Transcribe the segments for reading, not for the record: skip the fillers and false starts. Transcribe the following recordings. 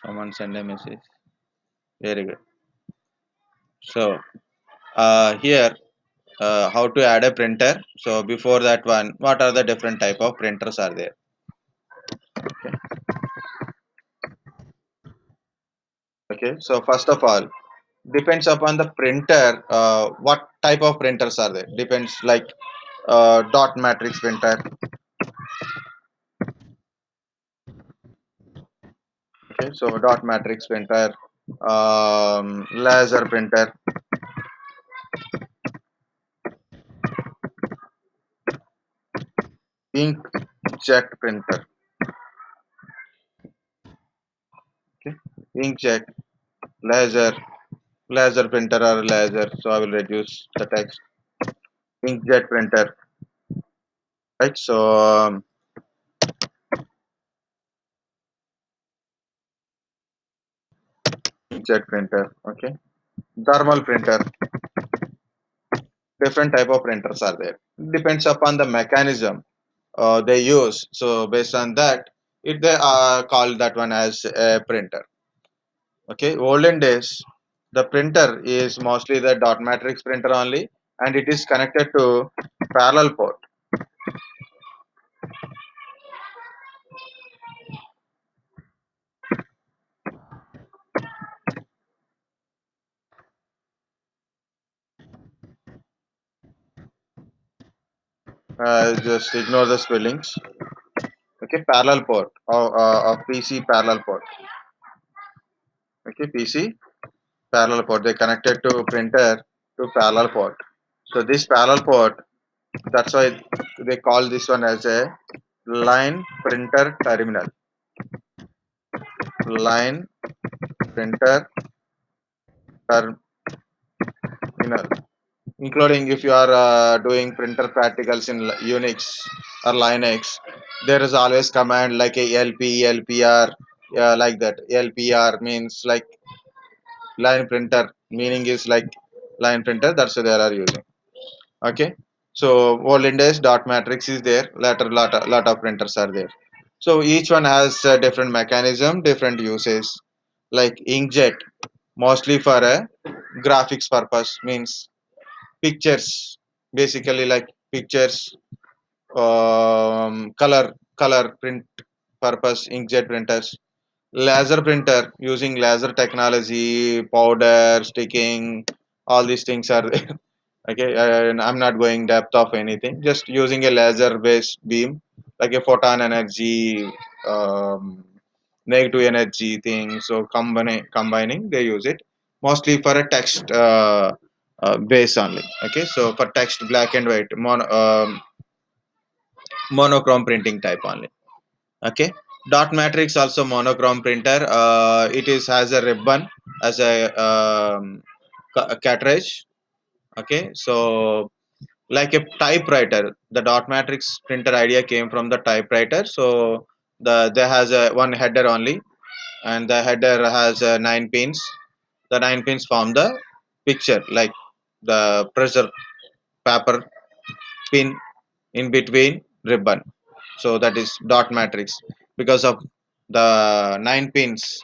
Someone send a message. Very good. So here how to add a printer. So before that one, what are the different type of printers are there? Okay. So first of all, depends upon the printer. What type of printers are there? Depends like dot matrix printer. Okay. So dot matrix printer, laser printer, inkjet printer. Okay. Inkjet, laser, laser printer or laser. So I will reduce the text. Inkjet printer. Right. So inkjet printer. Okay. Thermal printer. Different type of printers are there. Depends upon the mechanism they use. So based on that, it they call that one as a printer. Okay, olden days, the printer is mostly the dot matrix printer only, and it is connected to parallel port. Just ignore the spellings. Okay, parallel port of PC parallel port. Okay, PC parallel port. They connected to printer to parallel port. So this parallel port, that's why they call this one as a line printer terminal. Line printer terminal. Including if you are doing printer practicals in Unix or Linux, there is always command like a LP, LPR, yeah, like that. LPR means like line printer, meaning is like line printer. That's what they are using. Okay. So olden days dot matrix is there. Later lot of printers are there. So each one has a different mechanism, different uses. Like inkjet, mostly for a graphics purpose, means pictures, basically like pictures, color print purpose, inkjet printers. Laser printer using laser technology, powder, sticking, all these things are there. Okay, and I'm not going depth of anything, just using a laser based beam like a photon energy, negative energy thing. So combining they use it mostly for a text base only. Okay, so for text black and white monochrome printing type only. Okay, dot matrix also monochrome printer. It is has a ribbon as a cartridge. Okay, so like a typewriter, the dot matrix printer idea came from the typewriter. So there has a one header only, and the header has 9 pins. The 9 pins form the picture, like the pressure paper pin in between ribbon. So that is dot matrix. Because of the 9 pins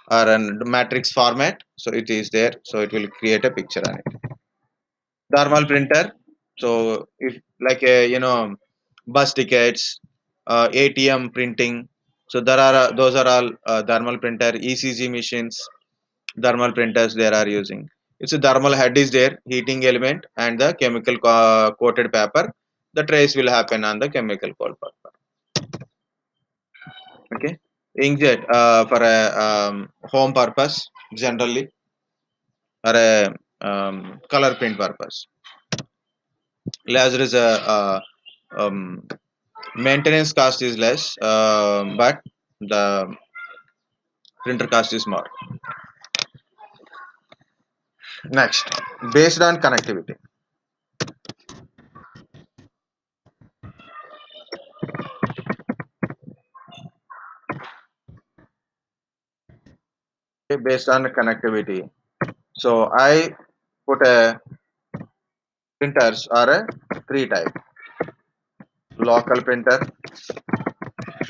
are in matrix format, so it is there. So it will create a picture on it. Thermal printer. So if like a bus tickets, ATM printing. So there are those are all thermal printer. ECG machines, thermal printers they are using. It's a thermal head is there, heating element, and the chemical coated paper. The trace will happen on the chemical coated paper. Okay, inkjet for a home purpose generally, or a color print purpose. Laser is a maintenance cost is less, but the printer cost is more. Next, based on connectivity. Okay, based on connectivity. So I put a printers are a three type: local printer,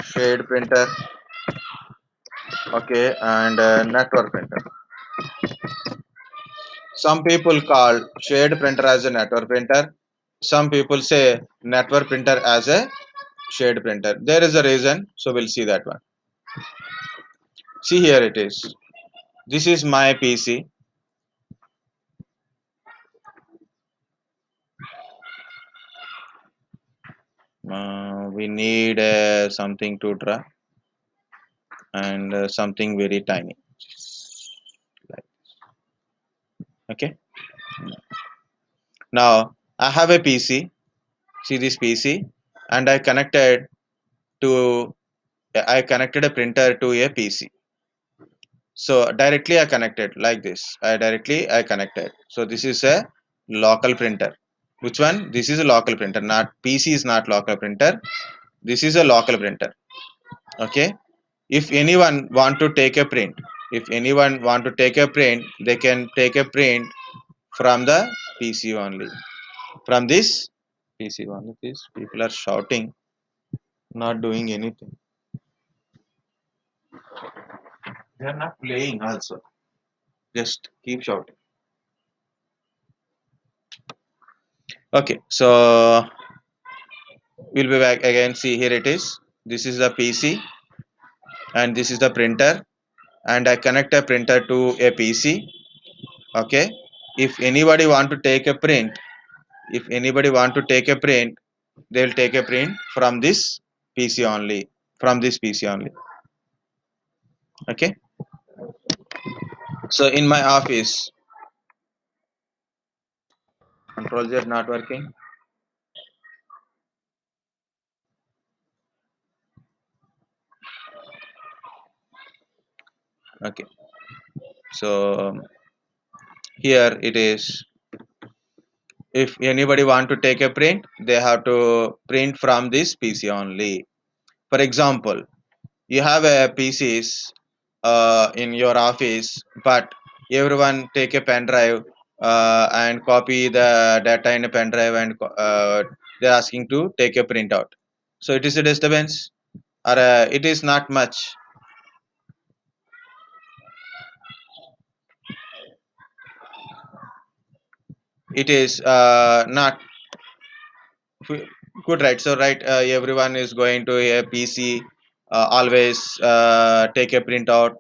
shade printer, Okay, and network printer. Some people call shared printer as a network printer. Some people say network printer as a shared printer. There is a reason, so we'll see that one. See, here it is. This is my PC. We need something to draw and something very tiny. Like, okay. Now I have a PC. See this PC, and I connected a printer to a PC. So directly I connected like this. I connected. So this is a local printer. Which one? This is a local printer. Not PC is not local printer. This is a local printer. Okay. If anyone want to take a print, if anyone want to take a print, they can take a print from the PC only. From this PC only. These people are shouting, not doing anything. They are not playing also. Just keep shouting. Okay. So we'll be back again. See, here it is. This is the PC and this is the printer, and I connect a printer to a PC. Okay. If anybody want to take a print, if anybody want to take a print, they'll take a print from this PC only, from this PC only. Okay. So in my office, control Z not working. Okay. So here it is. If anybody want to take a print, they have to print from this PC only. For example, you have a PCs in your office, but everyone take a pen drive and copy the data in a pen drive, and they're asking to take a printout. So it is a disturbance, or it is not much. It is not good, right? So right, everyone is going to a PC, always take a printout.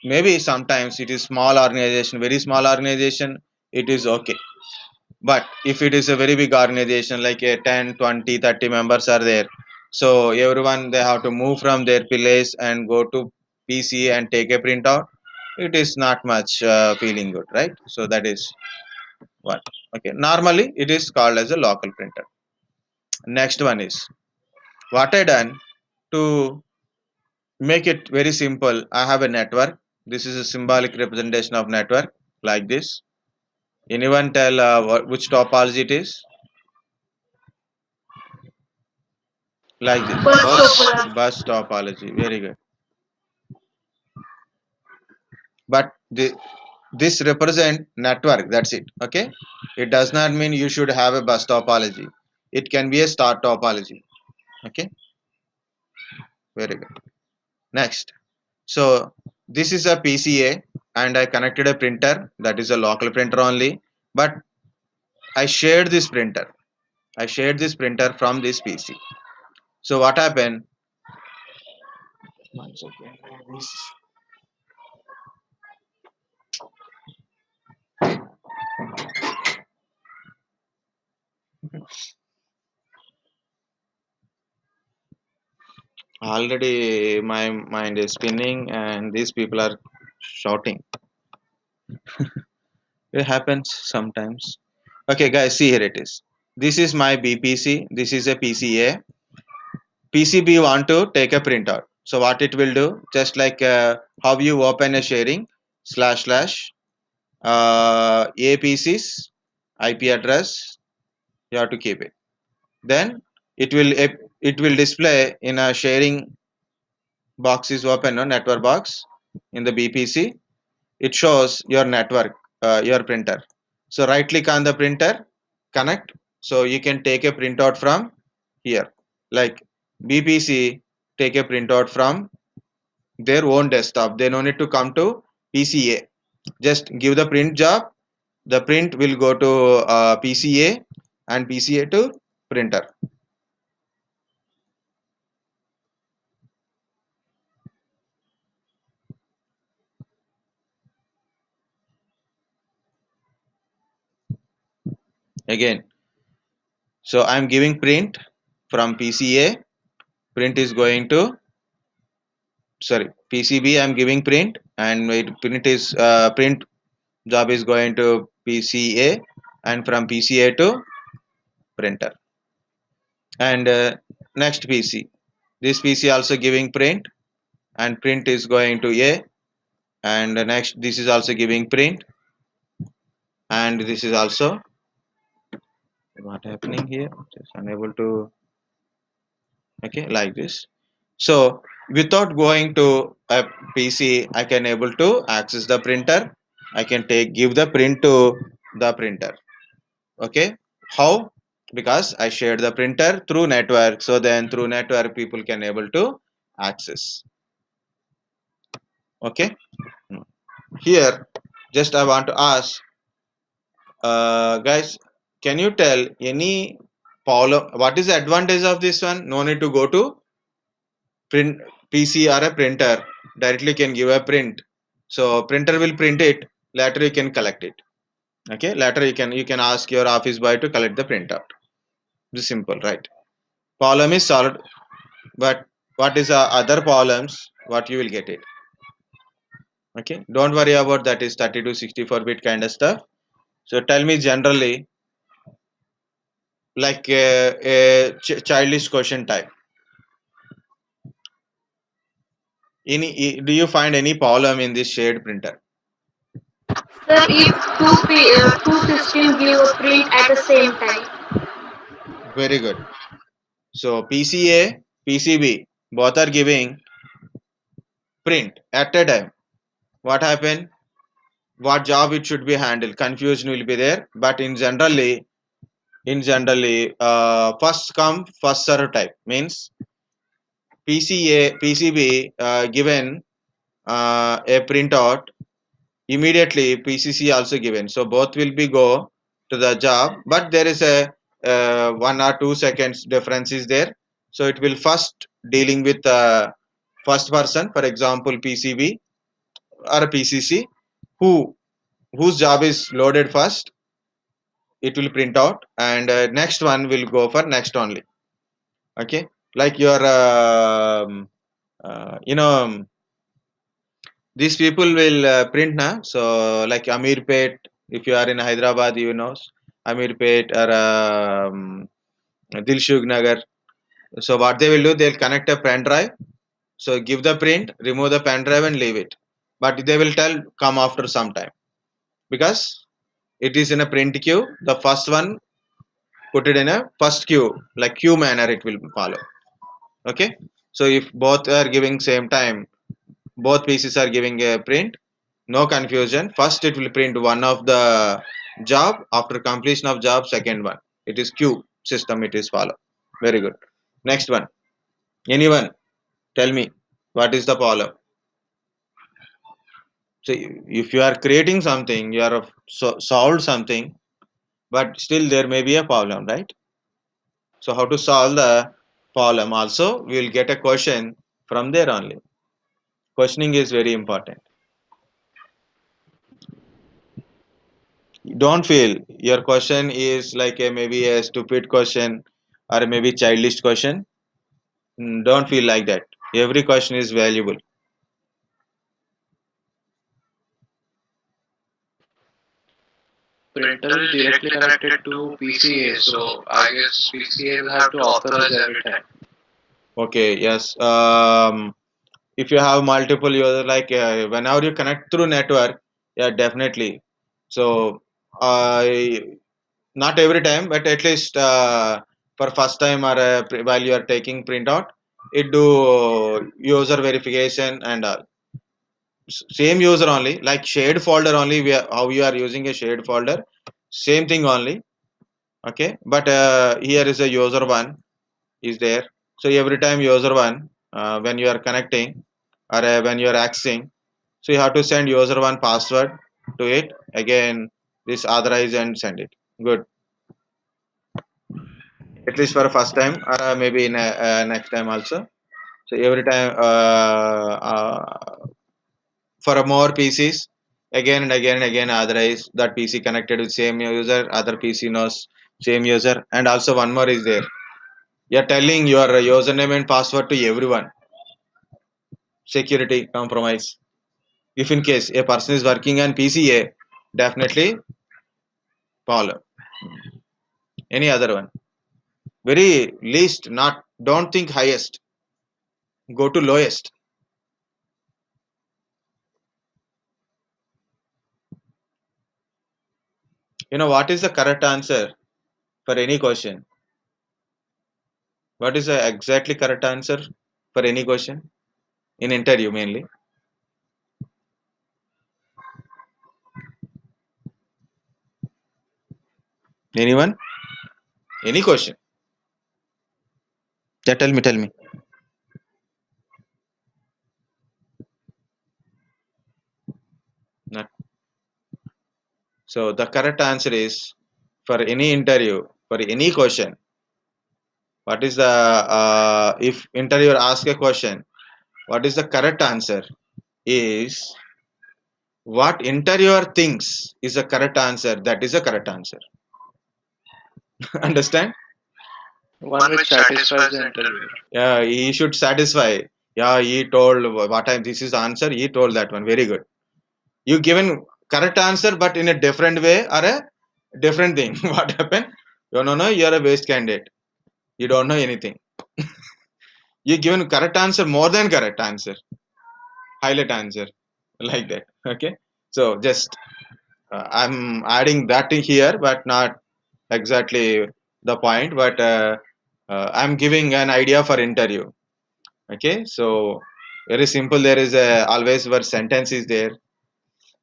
Maybe sometimes it is small organization, very small organization, it is okay. But if it is a very big organization like a 10, 20, 30 members are there, so everyone they have to move from their place and go to PC and take a printout. It is not much feeling good, right? So that is one. Okay, normally it is called as a local printer. Next one is what I done to make it very simple. I have a network. This is a symbolic representation of network like this. Anyone tell which topology it is? Like this. Bus topology. Bus topology. Very good. But this represent network. That's it. Okay. It does not mean you should have a bus topology. It can be a star topology. Okay. Very good. Next. So this is a PCA, and I connected a printer. That is a local printer only. But I shared this printer. I shared this printer from this PC. So what happened? One second. Already my mind is spinning and these people are shouting. It happens sometimes. Okay, guys, see, here it is. This is my BPC. This is a PCA. PCB want to take a printout. So what it will do, just like how you open a sharing slash slash APC's IP address, you have to keep it. Then it will display in a sharing box is open, no network box in the BPC. It shows your network, your printer. So right click on the printer, connect. So you can take a printout from here, like BPC, take a printout from their own desktop. They no need to come to PCA. Just give the print job. The print will go to PCA and PCA to printer. Again, so I'm giving print from PCA. Print is going to, sorry, PCB. I'm giving print, and print job is going to PCA, and from PCA to printer. And next PC, this PC also giving print, and print is going to A, and next this is also giving print, and this is also, what happening here, just unable to, okay, like this. So without going to a PC, I can able to access the printer. I can give the print to the printer. Okay, how? Because I shared the printer through network, so then through network people can able to access. Okay, here just I want to ask, guys, can you tell any problem? What is the advantage of this one? No need to go to print PC or a printer. Directly can give a print. So printer will print it. Later you can collect it. Okay. Later you can ask your office boy to collect the printout. This simple, right? Problem is solved. But what is the other problems? What you will get it. Okay. Don't worry about that is 32 64-bit kind of stuff. So tell me generally, like a childish question type. Do you find any problem in this shared printer? Sir, if two system give a print at the same time. Very good. So PCA, PCB, both are giving print at a time. What happened? What job it should be handled? Confusion will be there. But in generally, first come first serve type means PCB given a printout, immediately PCC also given. So both will be go to the job, but there is a 1 or 2 seconds difference is there. So it will first dealing with first person, for example PCB or PCC, who whose job is loaded first, it will print out, and next one will go for next only. Okay, like your you know, these people will print now. So like Amirpet, if you are in Hyderabad, you know Amirpet or Dilshuk Nagar. So what they will do, they'll connect a pen drive. So give the print, remove the pen drive and leave it. But they will tell come after some time, because it is in a print queue. The first one put it in a first queue, like queue manner it will follow. Okay, so if both are giving same time, both pieces are giving a print, no confusion. First it will print one of the job, after completion of job second one. It is queue system it is follow. Very good. Next one, anyone tell me what is the problem? So if you are creating something, you are solved something, but still there may be a problem, right? So how to solve the problem also, we will get a question from there only. Questioning is very important. Don't feel your question is like a maybe a stupid question or maybe childish question. Don't feel like that. Every question is valuable. Printer is directly connected to PCA, so I guess PCA will have to authorize every time. Okay, yes. If you have multiple users, like whenever you connect through network, yeah, definitely. So, not every time, but at least for first time or while you are taking printout, it do user verification and same user only, like shared folder only. How you are using a shared folder, same thing only. Okay, but here is a user one is there. So every time user one, when you are connecting, or when you're accessing, so you have to send user one password to it again, this authorize and send it. Good. At least for first time, or maybe in next time also. So every time for more PCs, again and again and again authorize that PC connected with same user, other PC knows same user, and also one more is there. You're telling your username and password to everyone. Security compromise. If in case a person is working on PCA, definitely follow. Any other one. Very least, not don't think highest. Go to lowest. You know what is the correct answer for any question? What is the exactly correct answer for any question in interview mainly? Anyone? Any question? Yeah, tell me, tell me. Not. So the correct answer is for any interview, for any question. What is the if interviewer ask a question? What is the correct answer? Is what interviewer thinks is the correct answer. That is the correct answer. Understand? One which satisfies the interviewer. Yeah, he should satisfy. Yeah, he told what I this is the answer. He told that one. Very good. You given correct answer, but in a different way or a different thing. What happened? You no no. You are a waste candidate. You don't know anything. You given correct answer more than correct answer. Highlight answer like that. Okay. So just I'm adding that in here, but not exactly the point. But I'm giving an idea for interview. Okay. So very simple. There is a always where sentence is there.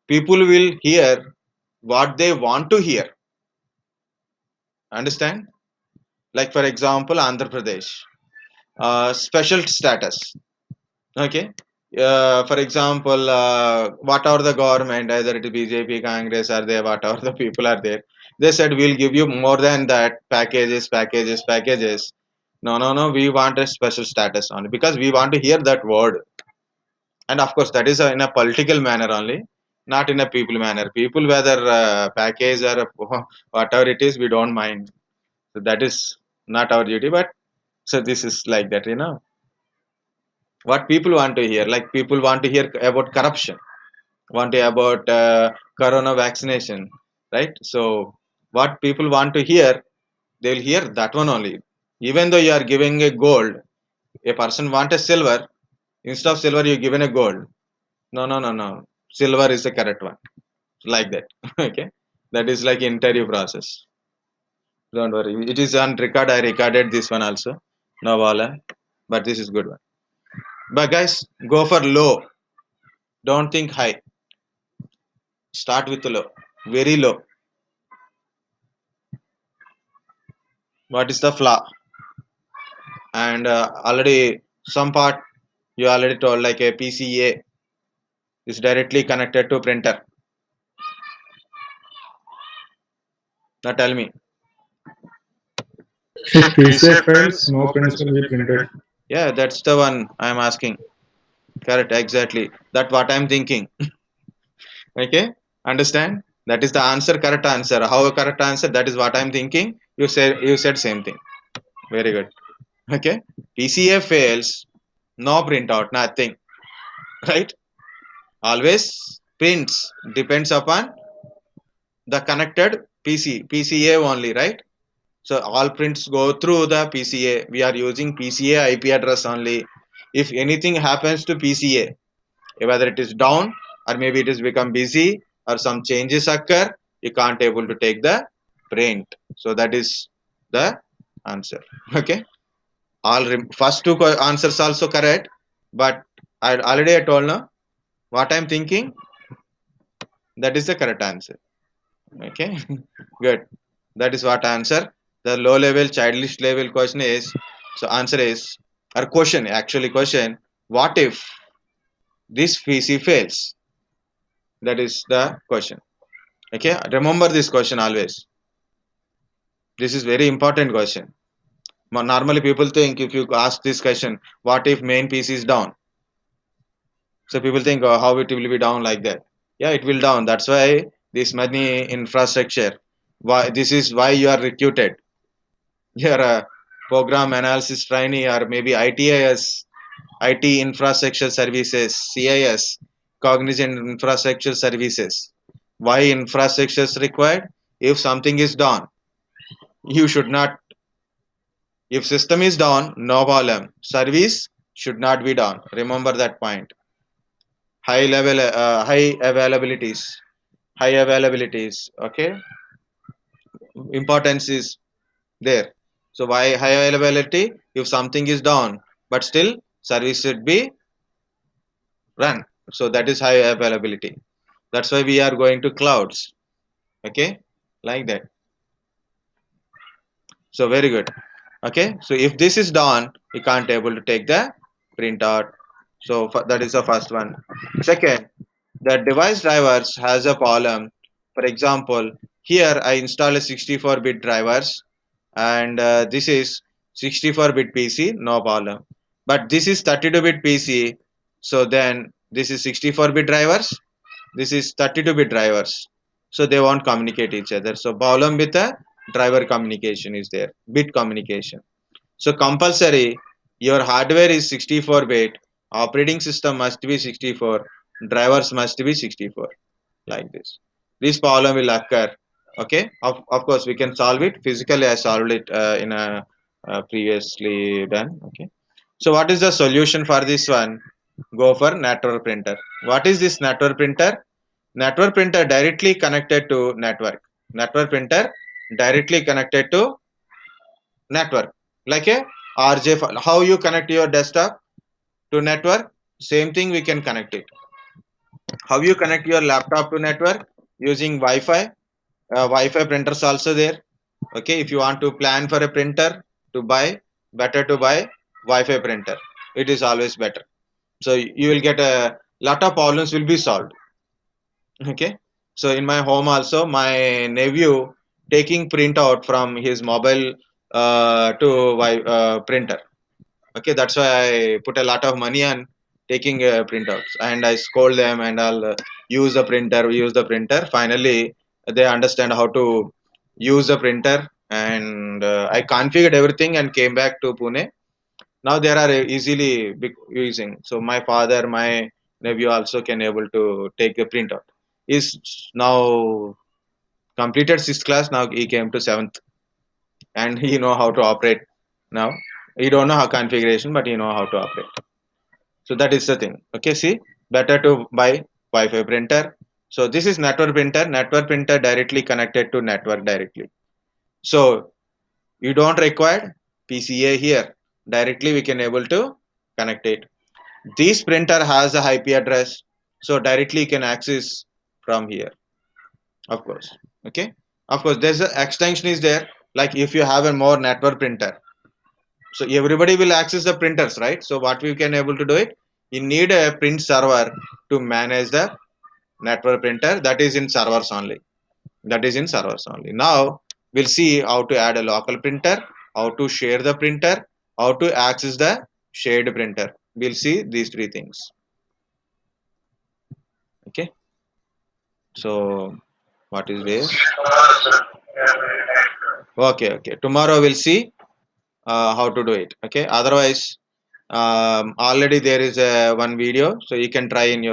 People will hear what they want to hear. Understand? Like for example, Andhra Pradesh, special status. Okay. For example, whatever the government, either it is BJP, Congress, are there, whatever the people are there, they said we'll give you more than that packages, packages, packages. No, no, no. We want a special status only because we want to hear that word, and of course that is in a political manner only, not in a people manner. People whether package or whatever it is, we don't mind. So that is not our duty, but so this is like that, what people want to hear. Like people want to hear about corruption, want to hear about corona vaccination, right? So what people want to hear, they'll hear that one only. Even though you are giving a gold, a person want a silver. Instead of silver, you given a gold. No, no, no, no. Silver is the correct one. Like that. Okay. That is like interview process. Don't worry. It is on record. I recorded this one also. No wala. But this is good one. But guys, go for low. Don't think high. Start with low. Very low. What is the flaw? And already some part you already told, like a PCA is directly connected to printer. Now tell me. If PCA fails, no prints will be printed. Yeah, that's the one I'm asking. Correct, exactly. That what I'm thinking. Okay, understand? That is the answer, correct answer. How a correct answer? That is what I'm thinking. You said same thing. Very good. Okay, PCA fails, no printout, nothing. Right? Always prints depends upon the connected PCA only, right? So all prints go through the PCA. We are using PCA IP address only. If anything happens to PCA, whether it is down or maybe it is become busy or some changes occur, you can't able to take the print. So that is the answer. Okay. First two answers also correct, but I told now what I'm thinking. That is the correct answer. Okay. Good. That is what answer. The low level childish level question is, so answer is, or question actually question, what if this PC fails? That is the question. Okay, remember this question always. This is very important question. Normally people think if you ask this question, what if main PC is down? So people think, oh, how it will be down like that? Yeah, it will down. That's why this many infrastructure. Why this is why you are recruited. You're a program analysis trainee or maybe ITIS, IT infrastructure services, CIS, cognizant infrastructure services. Why infrastructure is required? If something is down, you should not. If system is down, no problem. Service should not be down. Remember that point. High level, high availabilities. Okay, importance is there. So why high availability? If something is down, but still service should be run. So that is high availability. That's why we are going to clouds. Okay, like that. So very good. Okay, so if this is done, you can't able to take the printout. So that is the first one. Second, the device drivers has a problem. For example, here I install a 64-bit drivers, and this is 64-bit PC, no problem. But this is 32-bit PC, so then this is 64-bit drivers, this is 32-bit drivers, so they won't communicate each other. So problem with the driver communication is there, bit communication. So compulsory, your hardware is 64-bit, operating system must be 64, drivers must be 64, like this. This problem will occur. Okay, of course we can solve it physically. I solved it in a previously done. Okay, so what is the solution for this one? Go for network printer. What is this network printer? Network printer directly connected to network. Network printer directly connected to network, like a RJ file. How you connect your desktop to network? Same thing we can connect it. How you connect your laptop to network? Using Wi-Fi. Wi-Fi printers also there. Okay, if you want to plan for a printer to buy, better to buy Wi-Fi printer. It is always better. So you will get a lot of problems will be solved. Okay, so in my home also, my nephew taking printout from his mobile to printer. Okay, that's why I put a lot of money on taking printouts, and I scold them, and I'll use the printer. Finally they understand how to use the printer, and I configured everything and came back to Pune. Now there are easily using. So my father, my nephew also can able to take the printout. Is now completed sixth class. Now he came to seventh, and he know how to operate. Now he don't know how configuration, but he know how to operate. So that is the thing. Okay, see, better to buy Wi-Fi printer. So this is network printer. Network printer directly connected to network directly. So you don't require PCA here. Directly we can able to connect it. This printer has a IP address, so directly you can access from here. Of course, okay. Of course, there's an extension is there. Like if you have a more network printer, so everybody will access the printers, right? So what we can able to do it? You need a print server to manage the network printer. That is in servers only. That is in servers only. Now we'll see how to add a local printer, how to share the printer, how to access the shared printer. We'll see these three things. Okay. So what is there? Okay, okay. Tomorrow we'll see how to do it. Okay. Otherwise, already there is a one video, so you can try in your